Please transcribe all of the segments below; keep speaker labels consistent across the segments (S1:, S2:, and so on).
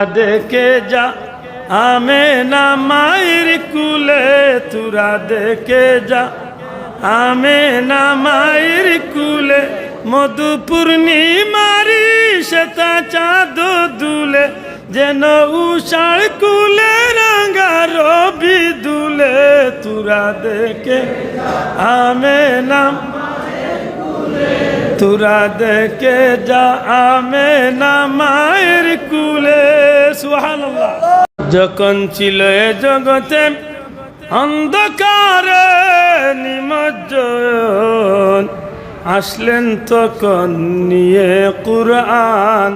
S1: দেখে যা আমেনা মায়ের কুলে, তোরা দেখে যা আমেনা মায়ের কুলে, মধু পূর্ণিমারি শ্বেতা চাঁদ দুলে, যেন উষার কুলে রাঙা রবি দুলে, তোরা দেখে আমেনা, তোরা দেখে যা আমেনা মায়ের কুলে। সুবহানাল্লাহ। যখন ছিল এ জগতে অন্ধকারে নিমজ্জন, আসলেন তখন নিয়ে কুরআন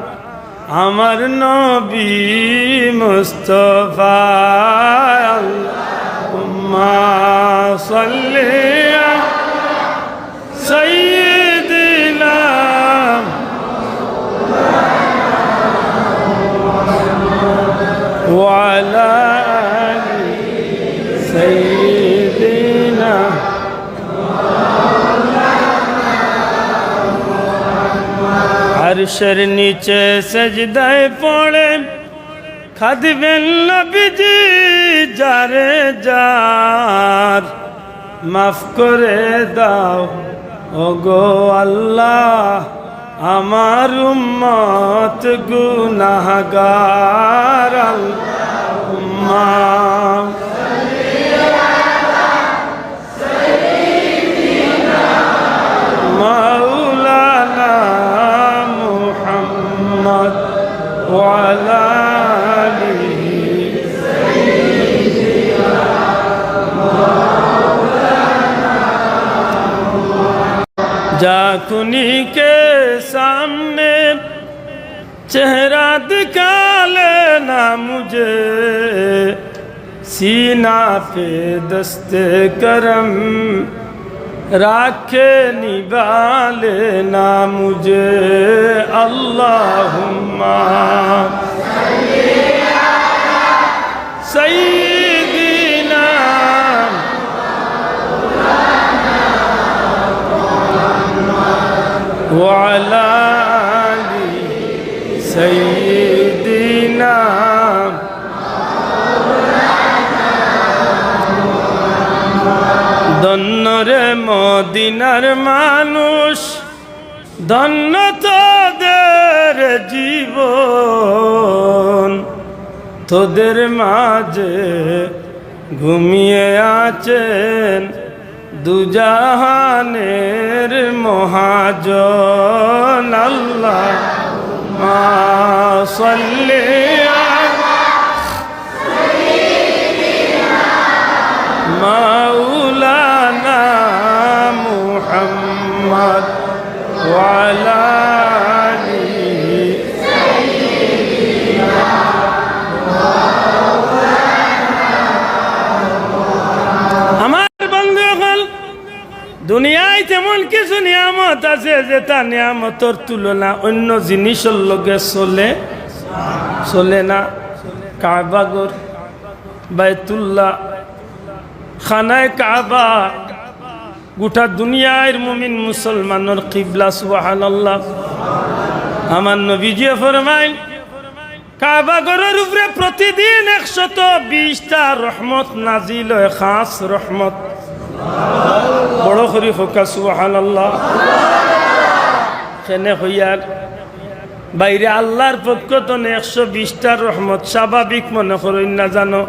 S1: আমার নবী মুস্তাফা। আল্লাহুম্মা সাল্লি আলা সাইয়্যিদিনা ওয়া আলা আলি সাইয়্যিদিনা। আরশের নিচে সেজদায় পড়ে খাদবেন নবীজি যারে যার, মাফ করে দাও ওগো আল্লাহ আমার উম্মত গুনাহগার। আল্লাহুম্মা মাওলানা মুহাম্মদ ওয়া আলা আলিহি जाकुनी के सामने चेहरा दिखा लेना मुझे, सीना पे दस्ते करम राखे निभा लेना मुझे। अल्लाहुम्मा सय्यिदिना ওয়া আলা আলি সাইয়্যিদিনা। ধন্য রে মদিনার মানুষ, ধন্য তোদের জীবন, তোদের মাঝে ঘুমিয়ে আছেন দুজাহানের মহাজন। আল্লাহুম্মা সাল্লি আলা সাইয়্যিদিনা মাওলানা মুহাম্মদ ওয়া আলা আলিহি সাইয়্যিদিনা। দুনিয়ায় তেমন কিছু নিয়ামত আছে যে তার নিয়ামতের তুলনা অন্য জিনিসের লগে চলে না। কাবাগর, বাইতুল্লাহ, খানায় কাবা গোটা দুনিয়ার মুমিন মুসলমানের কিবলা। সুবহানাল্লাহ। আমার নবীজি ফরমাইন কাবাগরের উপরে প্রতিদিন 120টা রহমত নাজিল হয়, খাস রহমত। বড় করি ফোকা সুবহানাল্লাহ। সেনে হইয়ার বাইরে আল্লাহর পক্ষ তো 120টা রহমত স্বাভাবিক মনে করেন না, জানো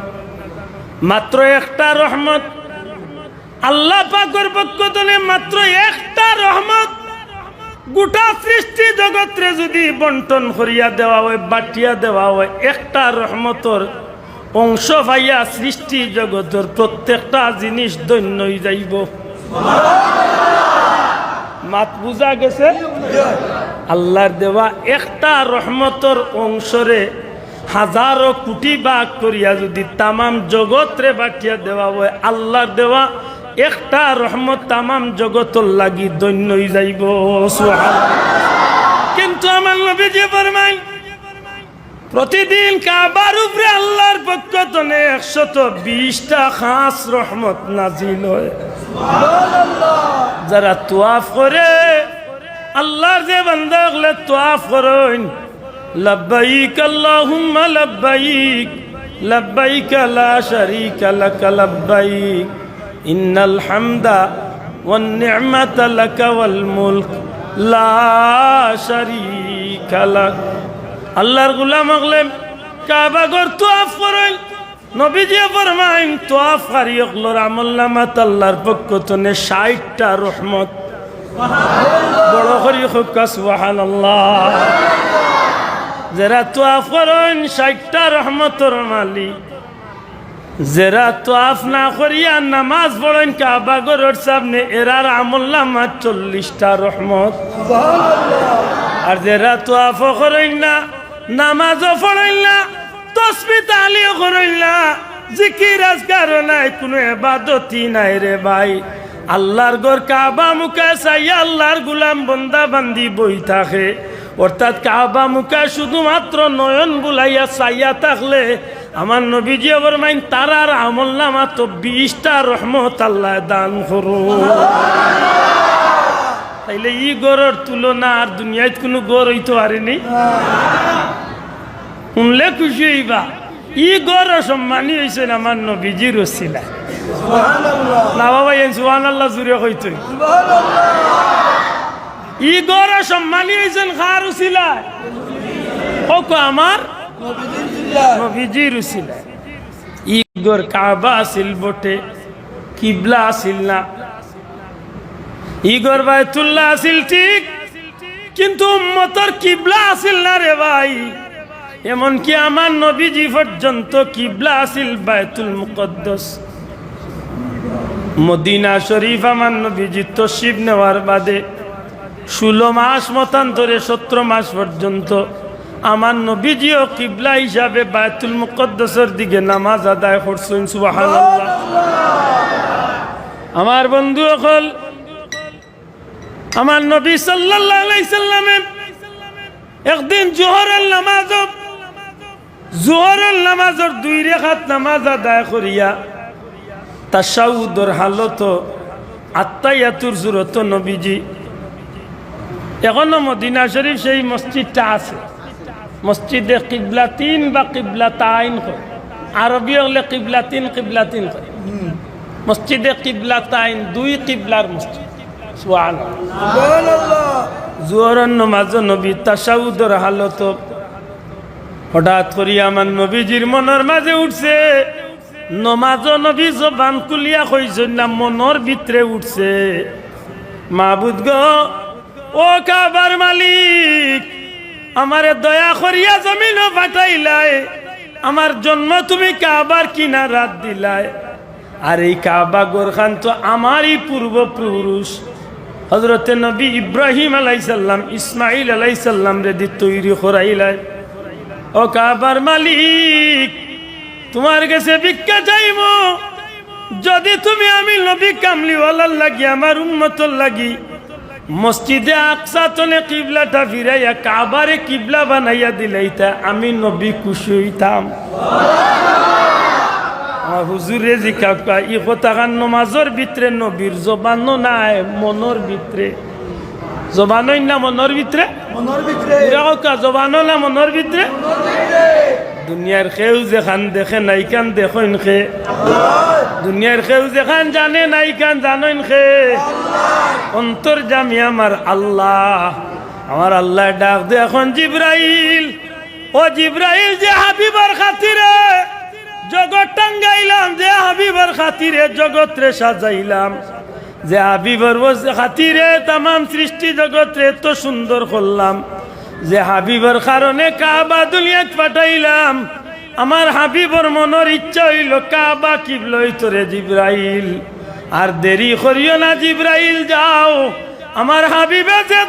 S1: মাত্র একটা রহমত আল্লাহ পাকের পক্ষ তো মাত্র একটা রহমত গোটা সৃষ্টি জগৎরে যদি বন্টন করিয়া দেওয়া হয়, বাটিয়া দেওয়া হয়, একটা রহমতর অংশ ভাইয়া সৃষ্টি জগতের প্রত্যেকটা জিনিস ধন্য হয়ে যাইব। মাত বুঝা গেছে? আল্লাহর দেওয়া একটা রহমতর অংশরে হাজারো কোটি ভাগ করিয়া যদি তামাম জগৎরে বাটিয়া দেওয়া হয়, আল্লাহর দেওয়া একটা রহমত তামাম জগতর লাগি ধন্য হয়ে যাইব। সুবহানাল্লাহ। কিন্তু আমার নবীজি ফরমায় প্রতিদিন কাবার উপরে আল্লাহর পক্ষ থেকে 120টা খাস রহমত নাজিল হয়। যারা তোয়াফ করে আল্লাহর যে বান্দা হলে তোয়াফ করেন লব্বাইক আল্লাহুম্মা লব্বাইক লব্বাইক লা শারীকা লাক লব্বাইক ইন্নাল হামদা ওয়ান নি'মাতা লাক ওয়াল মুলক লা শারীকা লাক। আল্লাহর গোলাম হলে কাবা ঘর তওয়াফ করেন, নবীজি ফরমাইন তওয়াফকারী হলোর আমলনামাত আল্লাহর পক্ষ থেকে 60টা রহমত। বড় করি হোক সুবহানাল্লাহ। যারা তওয়াফ করেন 60টা রহমতের মালিক, যারা তওয়াফ না করিয়া নামাজ পড়েন কাবা ঘরের সামনে এরার আমলনামাত 40টা রহমত। আর যারা তওয়াফ করেন না, নামাজও পড়েন না, তাসবিহ তাহলিল করেন না, জিকির আজকার নাই, কোনো ইবাদতই নাই রে ভাই, আল্লাহর ঘর কাবা মুখে চাইয়া আল্লাহর গোলাম বান্দা বান্দি বই থাকে, অর্থাৎ কাবা মুখে শুধুমাত্র নয়ন বুলাইয়া চাইয়া থাকলে আমার নবীজি ফরমাইন তারার আমলনামা তো 20টা রহমত আল্লাহ দান করুন। তাইলে ই গড়ের তুলনা আর দুনিয়ায় কোনো গড় হইতে পারেনি। শুনলে খুশি হইবা, ই গড় সম্মানী হয়েছে আমার নবীজির ওসিলায়। না বাবা এন সুবহানাল্লাহ জুড়ে হইতে ই গড় সম্মানী হয়েছেন কার ওসিলায়? আমার নবীজির ওসিলায়। ই গড় কাবা আসিল বটে, কিবলা আসিল না। ই গড় বাইতুল্লাহ আসিল ঠিক, কিন্তু উম্মতের কিবলা আসিল না রে ভাই। এমনকি আমার নবীজি পর্যন্ত কিবলা আসিল বাইতুল মুকদ্দাস। মদিনা শরীফ আমার নবীজি তশরিফ নেওয়ার বাদে 16 মাস মতান্তরে 17 মাস পর্যন্ত আমার নবীজিও কিবলা হিসাবে বাইতুল মুকদ্দাসের দিকে নামাজ আদায় করছেন। সুবহানাল্লাহ। আমার বন্ধু সকল, আমার নবী সাল্লাল্লাহু আলাইহি সাল্লামে একদিন জোহরের নামাজের 2 রাকাত নামাজ আদায় করিয়া তাশাহুদের হালত আত্তাহিয়াতুর জুরত নবীজি, এখনো মদিনা শরীফ সেই মসজিদটা আছে, মসজিদে কিবলাতিন বা কিবলাতাইন কয়, আরবি হলে কিবলাতিন কিবলাতিন কয়। মসজিদে কিবলাতাইন 2 কিবলার মসজিদ। সুবহানাল্লাহ। জোহরের নামাজ নবী তাশাহুদের হালত হঠাৎ করিয়া আমার নবীজির মনের মাঝে উঠছে, নমাজ নবী জবান খুলিয়া কইছেন না, মনের ভিতরে উঠছে, মাবুদ গো, ও কাবার মালিক, আমারে দয়া করিয়া জমিন পাঠাইলাই, আমার জন্ম তুমি কাবার কিনারাত দিলাই, আর এই কাবা গোরখান তো আমারই পূর্বপুরুষ হযরতে নবী ইব্রাহিম আলাইহিস সালাম ইসমাইল আলাইহিস সালাম রে দি তৈরি করাইলাই। ও কাবার মালিক, তোমার কাছে ভিক্ষা চাইব, যদি তুমি আমি নবী কামলিওয়ালার লাগি, আমার উম্মতর লাগি মসজিদে আকসা তনে কিবলাটা ফিরাইয়া কাবারে কিবলা বানাইয়া দিলাইতা, আমি নবী খুশি হইতাম। হুজুরে জিজ্ঞাসা, ই কথা কান নমাজের ভিতরে নবীর জবানো নাই, মনের ভিতরে। জবানই না মনের ভিতরে? জবানো না মনের ভিতরে? দুনিয়ার কেউ যেখান দেখে নাই কান দেখেন খে, দুনিয়ার কেউ যেখান জানে নাই কান জানেন খে, অন্তর জামি আমার আল্লাহ। আমার আল্লাহ ডাক দে এখন জিব্রাইল, ও জিব্রাইল, যে হাবিবার খাতিরে জগৎ টাঙ্গাইলাম, যে হাবিবার খাতিরে জগৎ রে সাজাইলাম, যে হাবিবার খাতিরে তাম সৃষ্টি জগৎ রে এত সুন্দর করলাম, যে হাবিবার কারণে কাবা দুনিয়াত পাঠাইলাম, আমার হাবিবর মনের ইচ্ছা হইল কাবা কিবলা হইতো রে জিব্রাইল। আর দেরি করিও না জিব্রাইল, যাও, আমার হাবিবে যে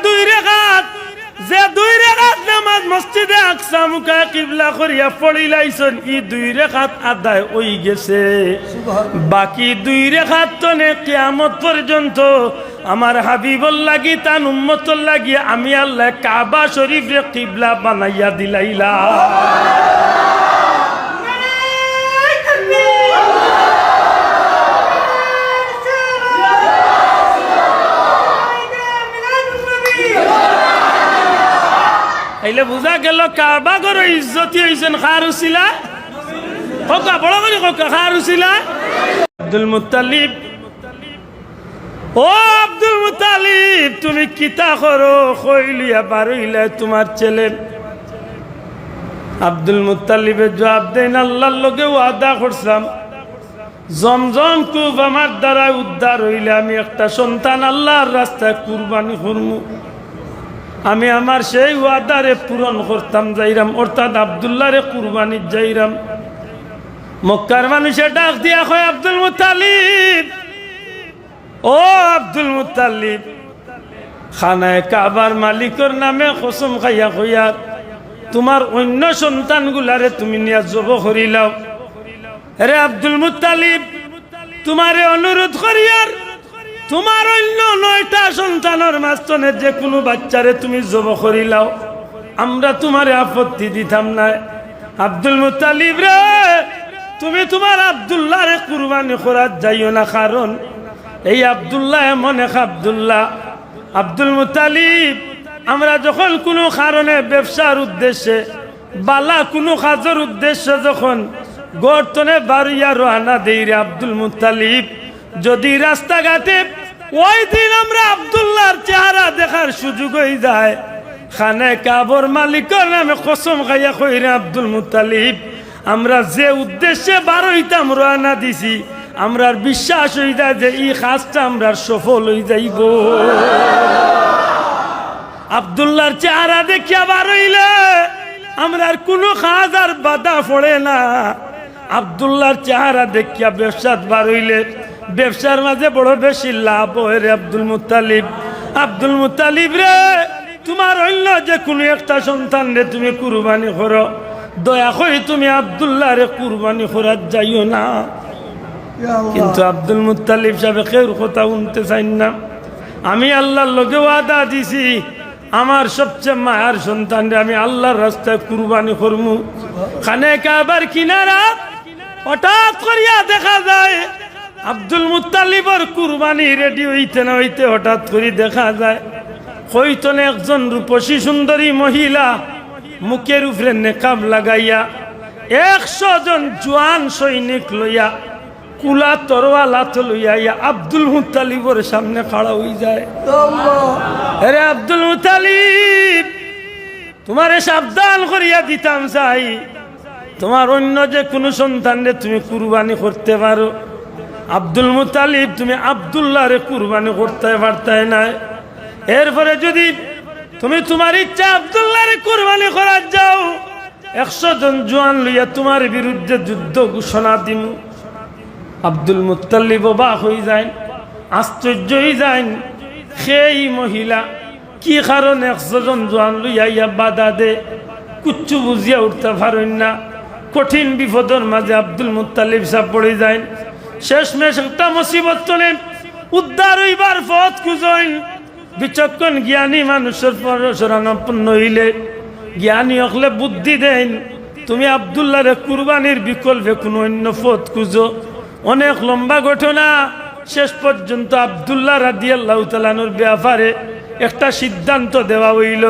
S1: 2 রাকাত নামাজ মসজিদে আকসা মুখে কিবলা করিয়া পড়িলাইছেন, ই 2 রাকাত আদায় হই গেছে। বাকি 2 রাকাত তনে কিয়ামত পর্যন্ত আমার হাবিবর লাগি, তান উম্মতর লাগি আমি আল্লাহ কাবা শরীফে কিবলা বানাইয়া দিলাইলা। তাইলে বুঝা গেল কাবা ঘর ইজ্জতি হইছেন খার উছিলা কোকা বড় করে কোকা খার উছিলা আব্দুল মুত্তালিব। ও আব্দুল মুত্তালিব, তুমি কিতা করো কইলিয়া বারইলা তোমার ছেলে? আব্দুল মুত্তালিবের জবাব দেন, আল্লাহর লগে ওয়াদা করছিলাম জমজম কূপ আমার দ্বারা উদ্ধার হইলে আমি একটা সন্তান আল্লাহর রাস্তায় কুরবানি করবো। আমি আমার সেই ওয়াদারে পূরণ করতাম যাইরাম, অর্থাৎ আব্দুল্লাহরে কুরবানি যাইরাম। মক্কার মানুষের ডাক দিয়া কয়, আব্দুল মুত্তালিব, ও আব্দুল মুত্তালিব, খানায় কাবার মালিকের নামে কসম খাইয়া কইয়া তোমার অন্য সন্তানগুলারে তুমি নিয়া জব করিলাও। রে আব্দুল মুত্তালিব, তোমারে অনুরোধ করিয়ার তোমার অন্য 9টা সন্তানের মাঝখানে যে কোনো বাচ্চারে তুমি জব করিলাও, আমরা তোমারে আপত্তি দিতাম না। আব্দুল মুত্তালিব রে, তুমি তোমার আব্দুল্লাহরে কুরবানি করার যাইও না, কারণ এই আব্দুল্লাহ এমন এক আব্দুল্লাহ। আব্দুল মুত্তালিব, আমরা যখন কোনো কারণে ব্যবসার উদ্দেশ্যে বালা কোনো কাজের উদ্দেশ্যে যখন গর্তনে বাড়িয়া রওনা দেই রে আব্দুল মুত্তালিব, যদি রাস্তাঘাটে ওই দিন আমরা আব্দুল্লাহর চেহারা দেখার সুযোগ হয়ে যায়, খানে কাবর মালিকের নামে কসম খাইয়া কই রে আব্দুল মুত্তালিব, আমরা যে উদ্দেশ্যে বারইতাম রওনা দিছি, আমরার বিশ্বাস হয়ে যায় যে এই কাজটা আমরা সফল হয়ে যাইব। আব্দুল্লাহর চেহারা দেখিয়া বারইলে আমরার কোনো কাজ আর বাধা পড়ে না। আব্দুল্লাহর চেহারা দেখিয়া ব্যবসাত বারইলে ব্যবসার মাঝে বড় বেশি লাভ হয় রে আব্দুল মুত্তালিব। আব্দুল মুত্তালিব রে, তোমার অন্য যে কোনো একটা সন্তান রে তুমি কুরবানি করো, দয়া করে তুমি আব্দুল্লাহরে কুরবানি করার যাইও না। কিন্তু আব্দুল মুত্তালিব সাহেব কেউ কথা শুনতে চাইন না। আমি আল্লাহর লগে ওয়াদা দিছি, আমার সবচেয়ে মায়ার সন্তান রে আমি আল্লাহর রাস্তায় কুরবানি করবো। খানে কাবার কিনারা হঠাৎ করিয়া দেখা যায় আব্দুল মুত্তালিবর কুরবানি রেডি হইতে না হইতে হঠাৎ করে দেখা যায় কইতনে একজন রূপসী সুন্দরী মহিলা মুখের উপরে নেকাব লাগাইয়া 100 জন জোয়ান সৈনিক লইয়া কুলা তরোয়াল হাতে লইয়া আব্দুল মুত্তালিবর সামনে খাড়া হয়ে যায়। আরে আব্দুল মুত্তালিব, তোমারে সাবধান করিয়া দিতাম চাই, তোমার অন্য যে কোনো সন্তানরে তুমি কুরবানি করতে পারো। আব্দুল মুত্তালিব, তুমি আব্দুল্লাহরে কুরবানি করতে পারতাই না। এরপরে যদি তুমি তোমার ইচ্ছা আব্দুল্লাহরে কুরবানি করার যাও, 100 জন জওয়ান লইয়া তোমার বিরুদ্ধে যুদ্ধ ঘোষণা দিম। আব্দুল মুত্তালিব অবাক হয়ে যায়, আশ্চর্য হয়ে যায়, সেই মহিলা কি কারণে 100 জন জওয়ান লইয়া বাধা দে, কুচ্ছু বুঝিয়া উঠতে পারেন না। কঠিন বিপদের মাঝে আব্দুল মুত্তালিব সাহেব পড়ে যায়। শেষমেশ একটা মুসিবত চলে উদ্ধার হইবার পথ খুঁজেন। বিচক্ষণ জ্ঞানী মানুষের পর শরণাপন্ন হইলে জ্ঞানী হলে বুদ্ধি দেন, তুমি আব্দুল্লাহরে কুরবানির বিকল্পে কোনো অন্য পথ খুঁজো। অনেক লম্বা ঘটনা, শেষ পর্যন্ত আব্দুল্লাহ রাদিয়াল্লাহু তাআলা আনহুর ব্যাপারে একটা সিদ্ধান্ত দেওয়া হইল।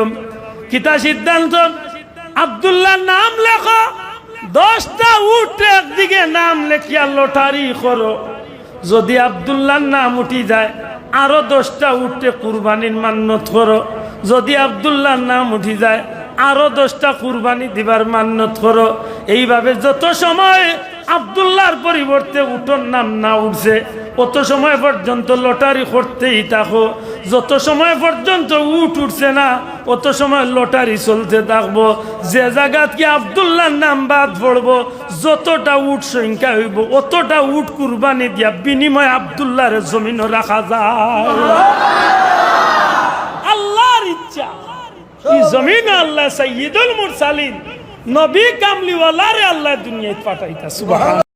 S1: কিতা সিদ্ধান্ত? আব্দুল্লাহর নাম লেখো, 10টা উট একদিকে নাম লেখিয়া লটারি করো। যদি আব্দুল্লাহর নাম উঠি যায় আরো 10টা উটে কুরবানির মান্যত করো। যদি আব্দুল্লাহর নাম উঠি যায় আরো 10টা কুরবানি দিবার মান্যত করো। এইভাবে যত সময় আব্দুল্লাহর পরিবর্তে উটর নাম না উঠছে অত সময় পর্যন্ত লটারি করতেই থাকো। যত সময় পর্যন্ত উট উঠছে না অত সময় লটারি চলতে থাকবো। যে জায়গাত কি আব্দুল্লাহর নাম বাদ পড়বো, যতটা উট সংখ্যা হইব অতটা উট কুরবানি দিয়া বিনিময় আব্দুল্লাহর জমিনও রাখা যায়। আল্লাহর ইচ্ছা, এই জমিন আল্লাহ সাইয়্যিদুল মুরসালিন নবী কামলিওয়ালারে আল্লাহ দুনিয়ায় পাঠাইতা। সুবহান।